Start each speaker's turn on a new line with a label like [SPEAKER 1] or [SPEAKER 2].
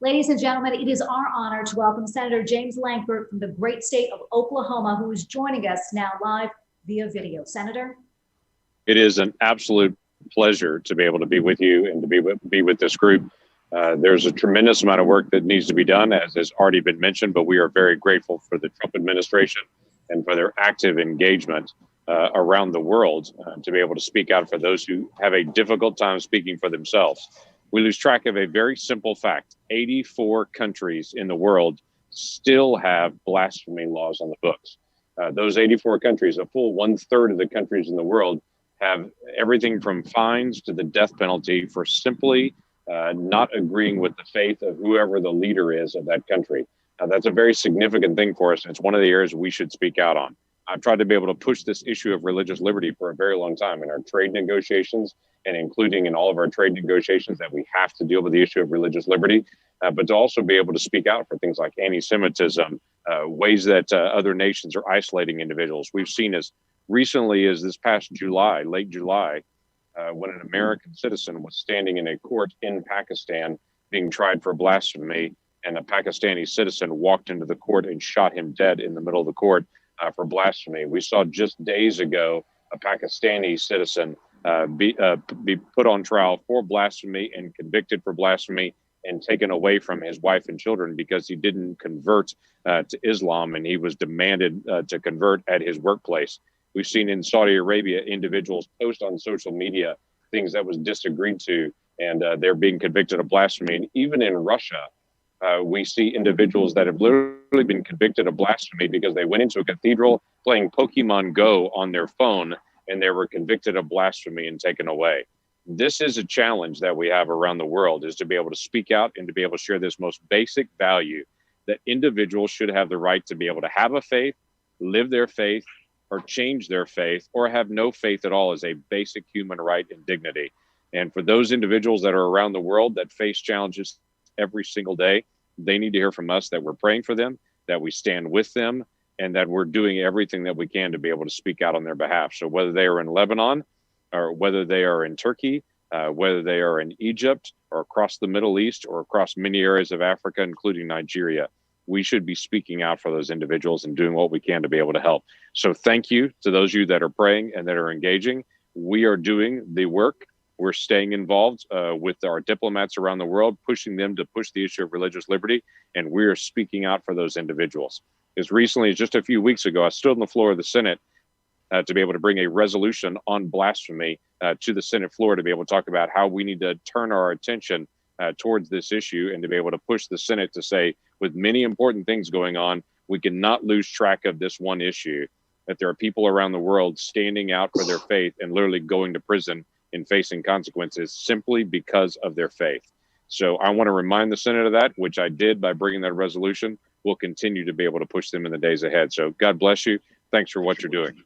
[SPEAKER 1] Ladies and gentlemen, it is our honor to welcome Senator James Lankford from the great state of Oklahoma, who is joining us now live via video. Senator?
[SPEAKER 2] It is an absolute pleasure to be able to be with you and to be with this group. There's a tremendous amount of work that needs to be done, as has already been mentioned, but we are very grateful for the Trump administration and for their active engagement around the world to be able to speak out for those who have a difficult time speaking for themselves. We lose track of a very simple fact. 84 countries in the world still have blasphemy laws on the books. Those 84 countries, a full 1/3 of the countries in the world, have everything from fines to the death penalty for simply not agreeing with the faith of whoever the leader is of that country. That's a very significant thing for us. And it's one of the areas we should speak out on. I've tried to be able to push this issue of religious liberty for a very long time in our trade negotiations, and including in all of our trade negotiations, that we have to deal with the issue of religious liberty, but to also be able to speak out for things like anti-Semitism, ways that other nations are isolating individuals. We've seen as recently as this past July, late July, when an American citizen was standing in a court in Pakistan being tried for blasphemy, and a Pakistani citizen walked into the court and shot him dead in the middle of the court for blasphemy. We saw just days ago a Pakistani citizen be put on trial for blasphemy and convicted for blasphemy and taken away from his wife and children because he didn't convert to Islam, and he was demanded to convert at his workplace. We've seen in Saudi Arabia individuals post on social media things that was disagreed to, and they're being convicted of blasphemy. And even in Russia, we see individuals that have literally been convicted of blasphemy because they went into a cathedral playing Pokemon Go on their phone, and they were convicted of blasphemy and taken away. This is a challenge that we have around the world, is to be able to speak out and to be able to share this most basic value that individuals should have the right to be able to have a faith, live their faith, or change their faith, or have no faith at all, as a basic human right and dignity. And for those individuals that are around the world that face challenges every single day, they need to hear from us that we're praying for them, that we stand with them, and that we're doing everything that we can to be able to speak out on their behalf. So whether they are in Lebanon, or whether they are in Turkey, whether they are in Egypt, or across the Middle East, or across many areas of Africa, including Nigeria, we should be speaking out for those individuals and doing what we can to be able to help. So thank you to those of you that are praying and that are engaging. We are doing the work. We're staying involved with our diplomats around the world, pushing them to push the issue of religious liberty, and we are speaking out for those individuals. As recently as just a few weeks ago, I stood on the floor of the Senate to be able to bring a resolution on blasphemy to the Senate floor, to be able to talk about how we need to turn our attention towards this issue, and to be able to push the Senate to say, with many important things going on, we cannot lose track of this one issue, that there are people around the world standing out for their faith and literally going to prison and facing consequences simply because of their faith. So I want to remind the Senate of that, which I did by bringing that resolution. We'll continue to be able to push them in the days ahead. So God bless you. Thanks for what you're doing.